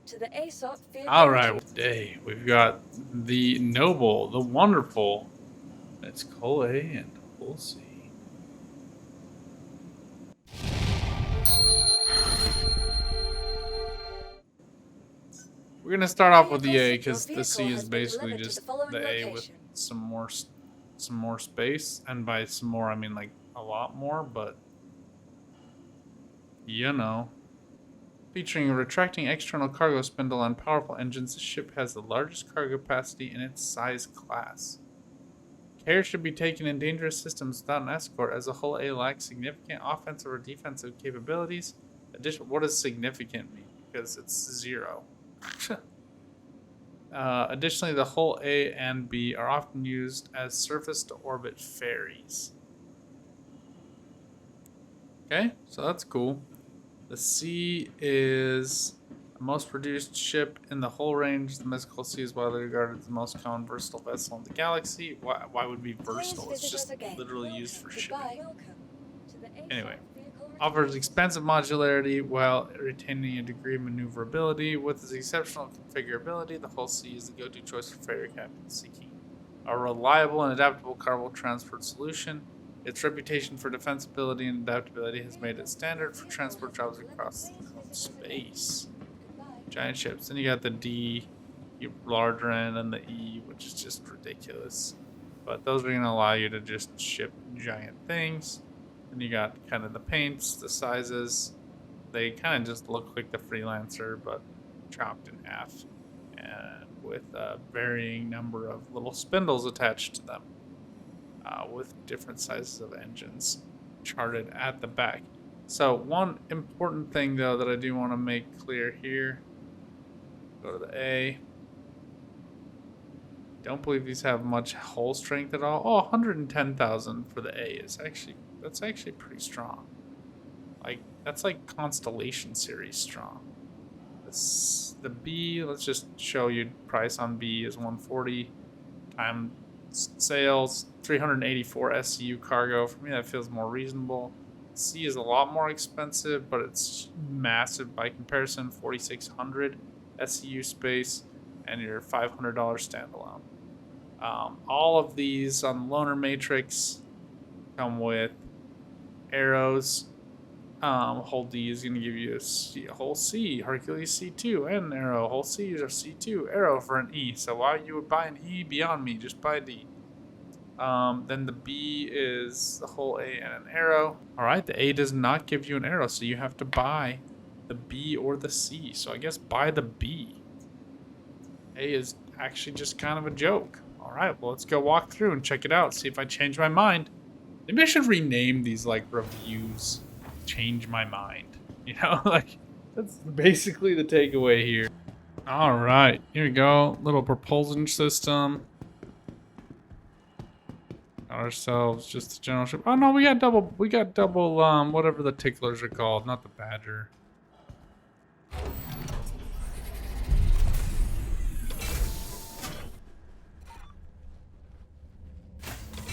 to the ASOP vehicle All right, location. today we've got the noble, the wonderful. It's Hull A and Hull C. We're gonna start off with the A because the C is basically just the A with some more space, and by some more I mean like a lot more, but you know. Featuring a retracting external cargo spindle and powerful engines, the ship has the largest cargo capacity in its size class. Care should be taken in dangerous systems without an escort, as the Hull A lacks significant offensive or defensive capabilities. What does significant mean? Because it's 0. Additionally, the Hull A and B are often used as surface-to-orbit ferries. Okay, so that's cool. The C is the most produced ship in the whole range. The mystical C is widely regarded as the most common versatile vessel in the galaxy. Why would it be versatile? It's just literally used for shipping. Anyway, offers expansive modularity while retaining a degree of maneuverability. With its exceptional configurability, the Hull C is the go-to choice for ferry captains seeking a reliable and adaptable cargo transport solution. Its reputation for defensibility and adaptability has made it standard for transport jobs across space. Giant ships. Then you got the D, larger end, and the E, which is just ridiculous. But those are going to allow you to just ship giant things. And you got kind of the paints, the sizes. They kind of just look like the Freelancer, but chopped in half. And with a varying number of little spindles attached to them. With different sizes of engines charted at the back. So one important thing though that I do want to make clear here, go to the A. Don't believe these have much hull strength at all. Oh, 110,000 for the A that's actually pretty strong. Like that's like Constellation series strong. The B, let's just show you price on B is 140 times sales, 384 SCU cargo. For me, that feels more reasonable. C is a lot more expensive, but it's massive by comparison. 4,600 SCU space, and your $500 standalone. All of these on the Loaner Matrix come with arrows. Hull D is going to give you a Hull C, Hercules C2, and an arrow. Hull C is a C2, arrow for an E. So why you would buy an E beyond me? Just buy a D. Then the B is the Hull A and an arrow. All right, the A does not give you an arrow, so you have to buy the B or the C. So I guess buy the B. A is actually just kind of a joke. All right, well, let's go walk through and check it out. See if I change my mind. Maybe I should rename these like reviews. Change my mind. You know, like that's basically the takeaway here. All right, here we go. Little propulsion system. Got ourselves just a general ship. Oh no, we got double. Whatever the ticklers are called, not the Badger.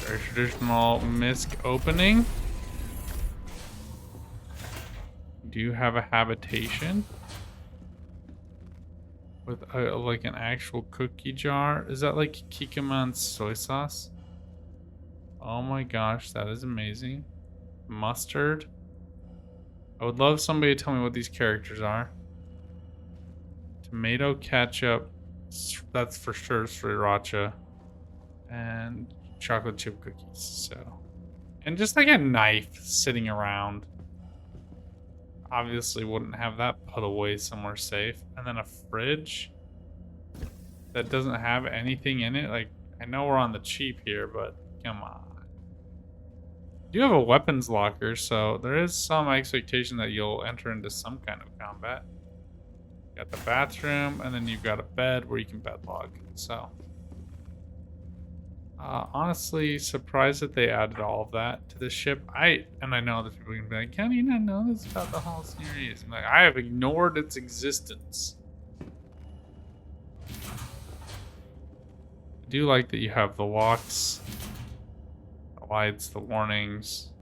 Very traditional MISC opening. Do you have a habitation with like an actual cookie jar? Is that like Kikkoman soy sauce? Oh my gosh, that is amazing. Mustard. I would love somebody to tell me what these characters are. Tomato ketchup. That's for sure sriracha. And chocolate chip cookies. So, and just like a knife sitting around. Obviously wouldn't have that put away somewhere safe. And then a fridge that doesn't have anything in it. Like, I know we're on the cheap here, but come on. You have a weapons locker, so there is some expectation that you'll enter into some kind of combat. You got the bathroom, and then you've got a bed where you can bed log. So, honestly, surprised that they added all of that to the ship. I know that people are gonna be like, "Can you not know this about the whole series?" I'm like, I have ignored its existence. I do like that you have the locks, the lights, the warnings.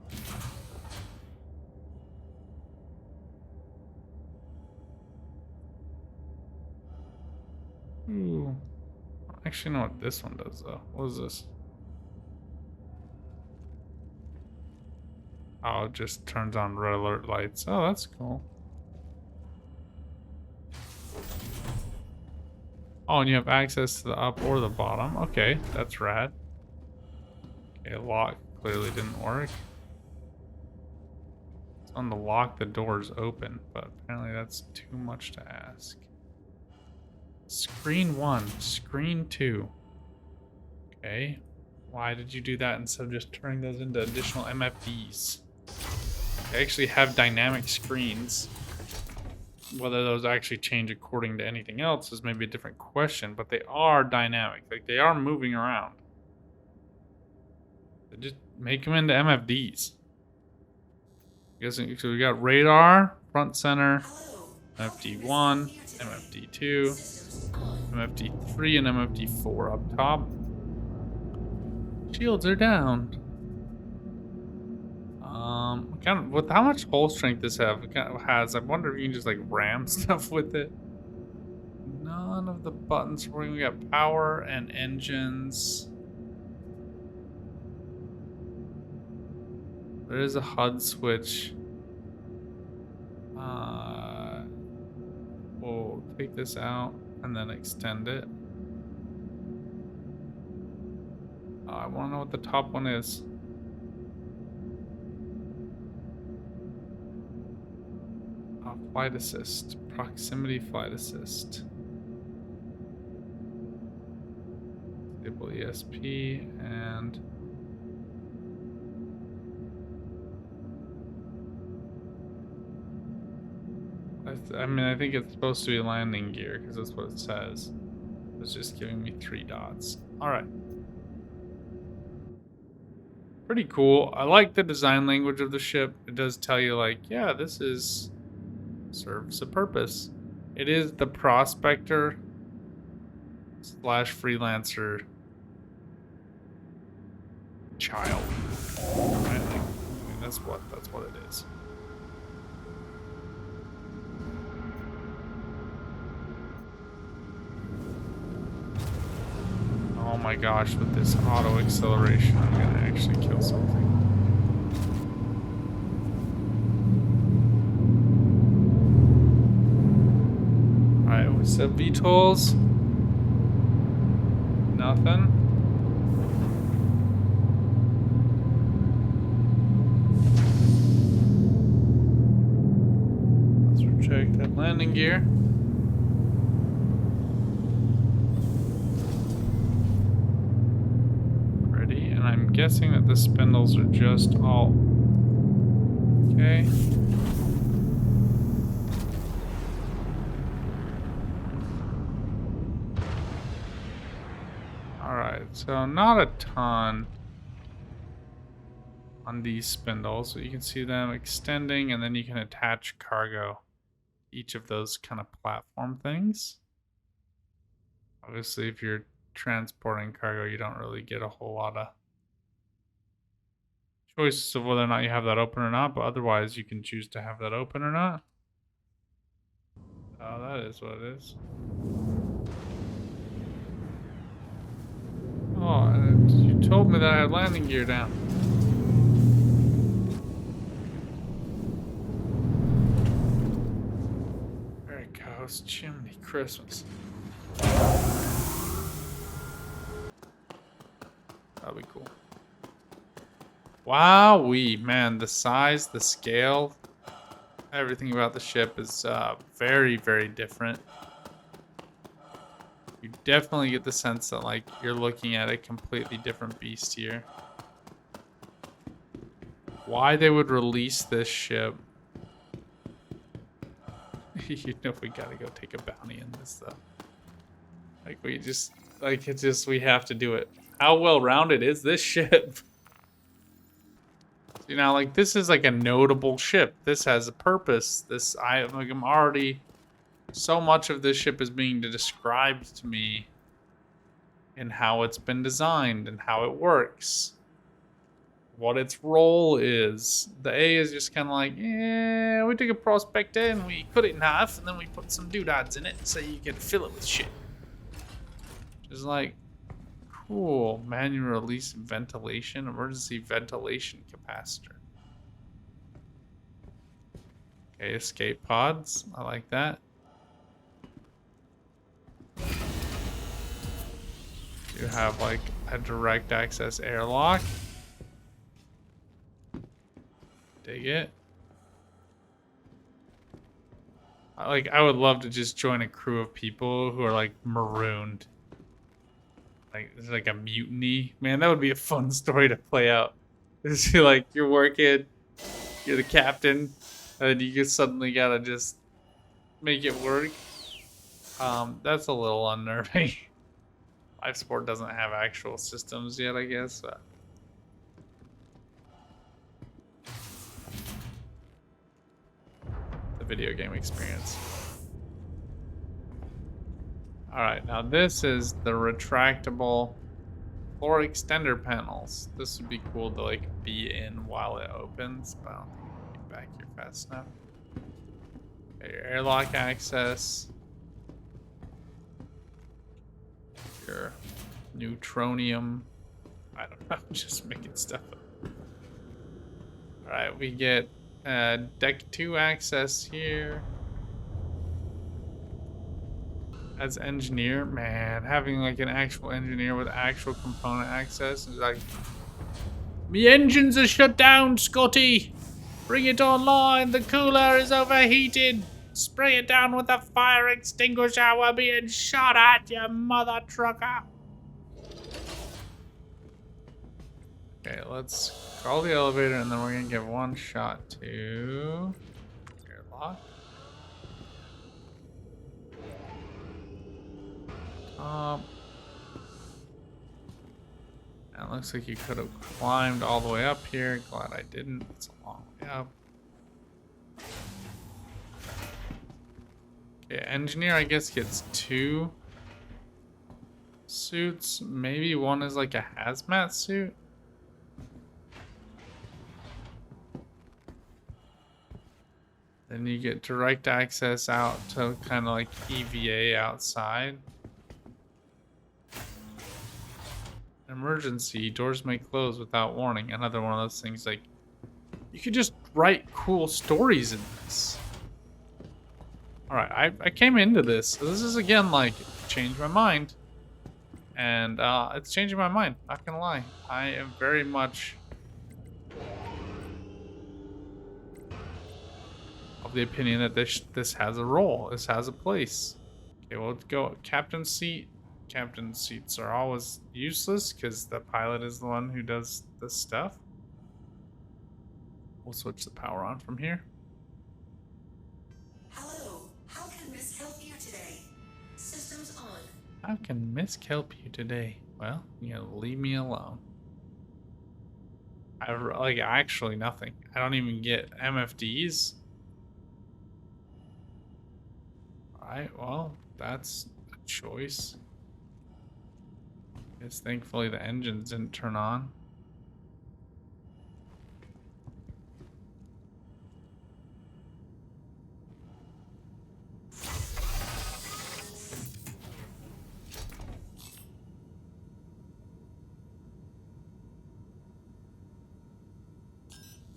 Ooh. I don't actually know what this one does though. What is this? Oh, it just turns on red alert lights. Oh, that's cool. Oh, and you have access to the up or the bottom. Okay, that's rad. Okay, lock clearly didn't work. It's on the lock, the door's open, but apparently that's too much to ask. Screen 1, screen 2. Okay. Why did you do that instead of just turning those into additional MFDs? They actually have dynamic screens. Whether those actually change according to anything else is maybe a different question, but they are dynamic. Like, they are moving around. They just make them into MFDs. So we got radar, front center, MFD1, MFD2, MFD3, and MFD4 up top. Shields are down. Kind of with how much hull strength this has, I wonder if you can just like ram stuff with it. None of the buttons for we got power and engines. There is a HUD switch. We'll take this out and then extend it. I want to know what the top one is. Flight assist, proximity flight assist. Disable ESP and I mean, I think it's supposed to be landing gear because that's what it says. It's just giving me 3 dots. All right. Pretty cool. I like the design language of the ship. It does tell you like, yeah, this serves a purpose. It is the prospector / freelancer child. Right? Like, I mean, that's what it is. Oh my gosh, with this auto acceleration, I'm gonna actually kill something. Alright, we said VTOLs. Nothing. Let's recheck that landing gear. I'm guessing that the spindles are just all okay. Alright, so not a ton on these spindles. So you can see them extending and then you can attach cargo. Each of those kind of platform things. Obviously, if you're transporting cargo, you don't really get a whole lot of choices of whether or not you have that open or not, but otherwise you can choose to have that open or not. Oh, that is what it is. Oh, you told me that I had landing gear down. There it goes. Chimney Christmas. That'll be cool. Wowee, man, the size, the scale, everything about the ship is very, very different. You definitely get the sense that like you're looking at a completely different beast here. Why they would release this ship? You know, we gotta go take a bounty in this though. Like we just, like it's just, we have to do it. How well-rounded is this ship? You know, like this is like a notable ship. This has a purpose. I'm already, so much of this ship is being described to me in how it's been designed and how it works. What its role is. The A is just kind of like, yeah, we took a prospector and we cut it in half and then we put some doodads in it so you can fill it with shit. Is like, cool. Manual release ventilation, emergency ventilation capacitor. Okay, escape pods. I like that. You have like a direct access airlock. Dig it. I would love to just join a crew of people who are like marooned. Like there's like a mutiny. Man, that would be a fun story to play out. It's like you're working, you're the captain, and you just suddenly gotta just make it work. That's a little unnerving. Life support doesn't have actual systems yet, I guess. But the video game experience. Alright, now this is the retractable floor extender panels. This would be cool to like be in while it opens, but I don't think you can get back here fast enough. Okay, your airlock access. Your neutronium. I don't know, I'm just making stuff up. Alright, we get deck 2 access here. As engineer, man, having like an actual engineer with actual component access is like, me engines are shut down, Scotty. Bring it online. The cooler is overheated. Spray it down with a fire extinguisher. We're being shot at, you mother trucker. Okay, let's call the elevator and then we're gonna give one shot to airlock. It looks like you could have climbed all the way up here. Glad I didn't. It's a long way up. Okay, engineer I guess gets 2 suits. Maybe one is like a hazmat suit. Then you get direct access out to kind of like EVA outside. Emergency, doors may close without warning. Another one of those things like, you could just write cool stories in this. Alright, I came into this. So this is again like, changed my mind. And it's changing my mind, not gonna lie. I am very much of the opinion that this has a role. This has a place. Okay, well, let's go captain's seat. Captain seats are always useless because the pilot is the one who does this stuff. We'll switch the power on from here. Hello, how can MISC help you today? Systems on. How can MISC help you today? Well, you gotta leave me alone. I like actually nothing. I don't even get MFDs. Alright, well, that's a choice. Guess thankfully the engines didn't turn on.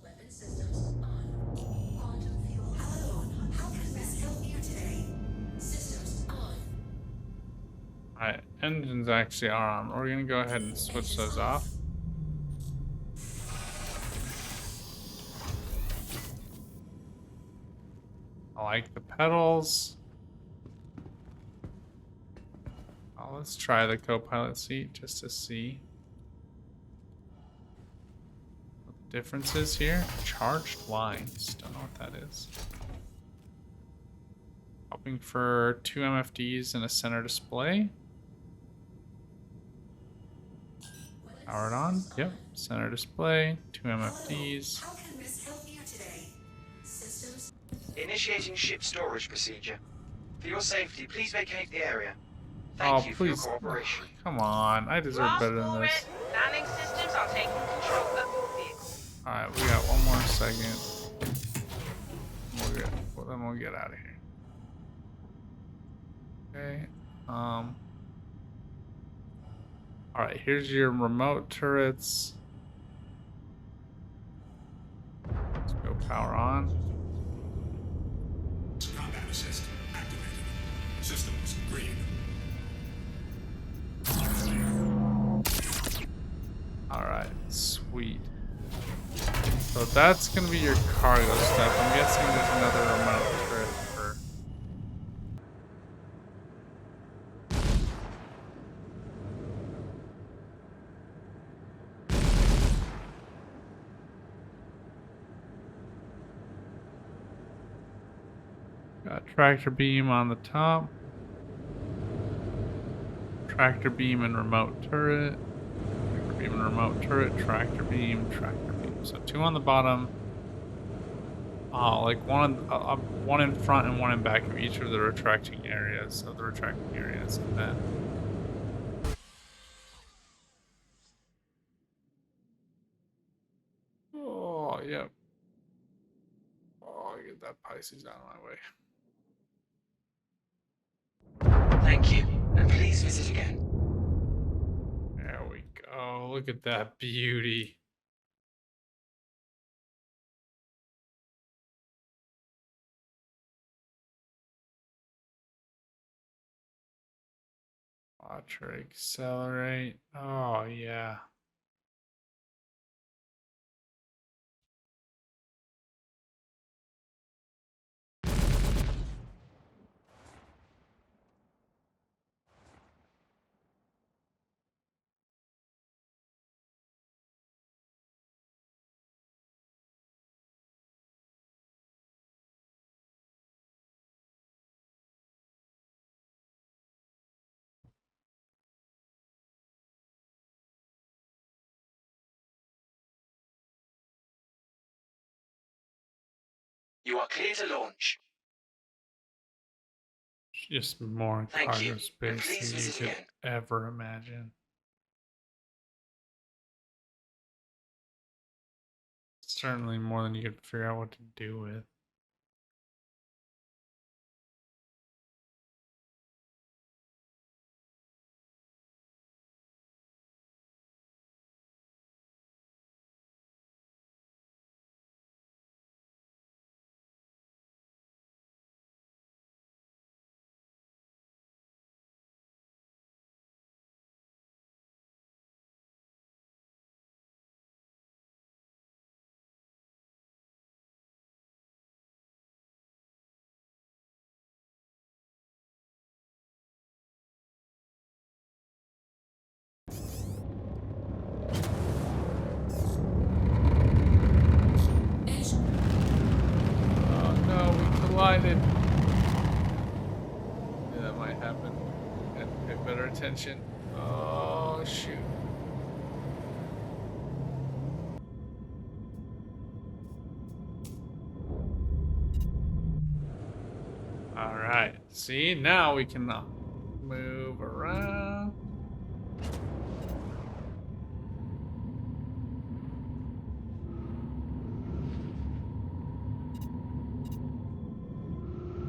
Weapon systems on. Quantum fuel. Hello, how can MISC help you today? Systems on. Alright, engines actually are on. We're gonna go ahead and switch those off. I like the pedals. Oh, let's try the co-pilot seat just to see what the difference is here. Charged lines. Don't know what that is. Hoping for 2 MFDs and a center display. Powered on. Yep. Center display. 2 MFDs. How can MISC help you today? Systems. Initiating ship storage procedure. For your safety, please vacate the area. Thank you for your please. cooperation. Come on. I deserve better than this. Landing systems are taking control of your vehicle. Alright, we got one more second. Then we'll get out of here. Okay. Alright, here's your remote turrets. Let's go power on. Combat assist activated. Systems green. Alright, sweet. So that's gonna be your cargo stuff. I'm guessing there's another remote turret for. Got tractor beam on the top. Tractor beam and remote turret. Tractor beam and remote turret. Tractor beam, tractor beam. So 2 on the bottom. Like one in front and one in back of each of the retracting areas. And then. Oh, yep. Oh, get that Pisces out of my way. Thank you, and please visit again. There we go. Look at that beauty. Watch her accelerate. Oh, yeah. You are clear to launch. Just more Thank cargo you, and space please than you visit could again. ever imagine. Certainly more than you could figure out what to do with. Oh no, we collided. Yeah, that might happen. Have to pay better attention. Oh shoot. Alright. See, now we can move around.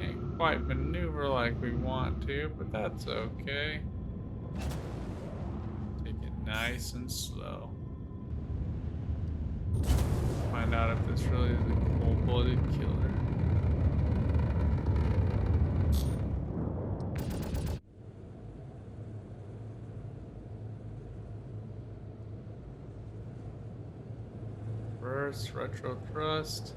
Can't quite maneuver like we want to, but that's okay. Take it nice and slow. Find out if this really is a cold-blooded killer. Reverse, retro thrust.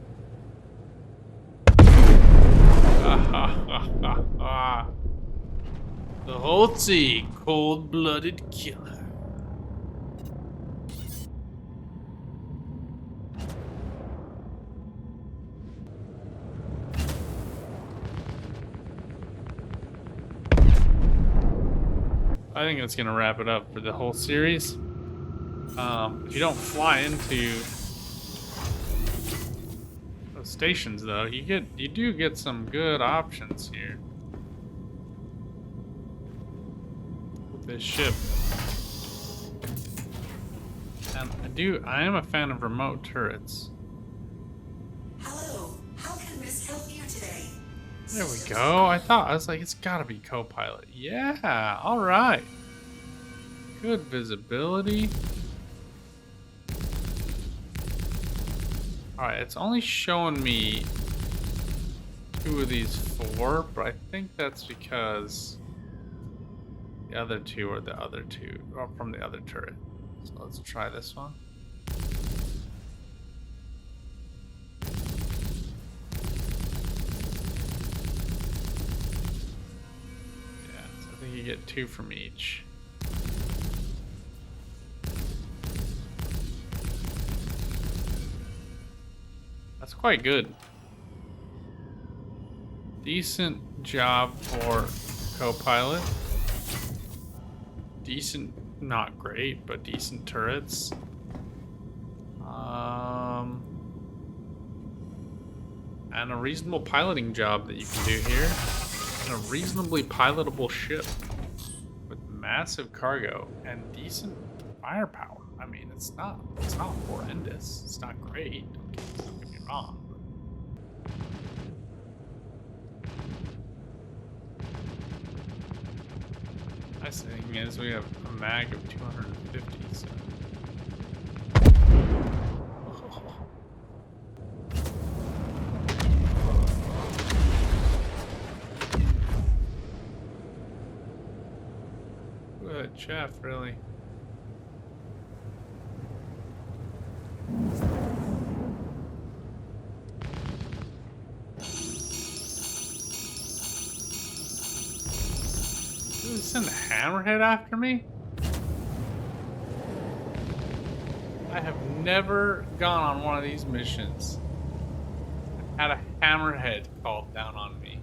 The Holtzy, cold-blooded killer. I think that's gonna wrap it up for the whole series. If you don't fly into those stations, though, you do get some good options here with this ship. And I am a fan of remote turrets. Hello, how can MISC help you today? There we go. I was like, it's gotta be co-pilot. Yeah, all right. good visibility. Alright, it's only showing me 2 of these 4, but I think that's because the other 2 are the other 2, or from the other turret. So let's try this one. Yeah, so I think you get 2 from each. That's quite good. Decent job for co-pilot. Decent, not great, but decent turrets. And a reasonable piloting job that you can do here. And a reasonably pilotable ship with massive cargo and decent firepower. I mean, it's not horrendous. It's not great. Don't get me wrong. Nice thing is we have a mag of 250. So. Good chaff, really. Send a hammerhead after me? I have never gone on one of these missions. I had a hammerhead called down on me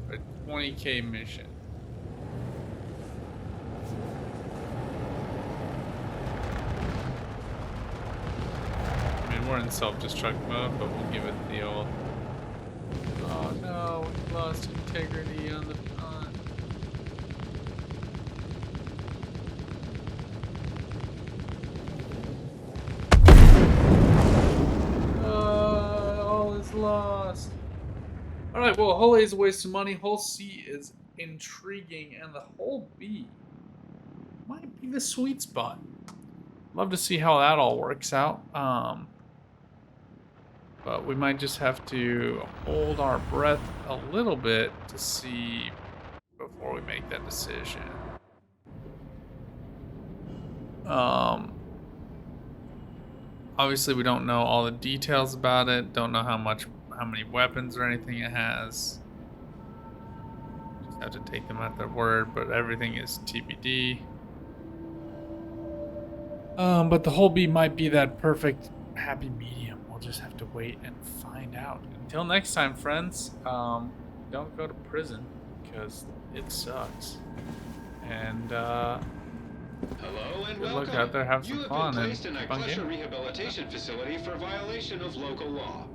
for a 20k mission. I mean, we're in self-destruct mode, but we'll give it the old. Oh no, we lost integrity on the front. Lost. Alright, well, Hull A is a waste of money. Hull C is intriguing, and the Hull B might be the sweet spot. Love to see how that all works out. But we might just have to hold our breath a little bit to see before we make that decision. Obviously, we don't know all the details about it. Don't know how many weapons or anything it has. Just have to take them at their word, but everything is TBD. But the Hull B might be that perfect happy medium. We'll just have to wait and find out. Until next time, friends. Don't go to prison because it sucks. And Hello and good welcome. luck out there, have some You have fun, been placed and in a fun Klesher game. rehabilitation facility for violation of local law.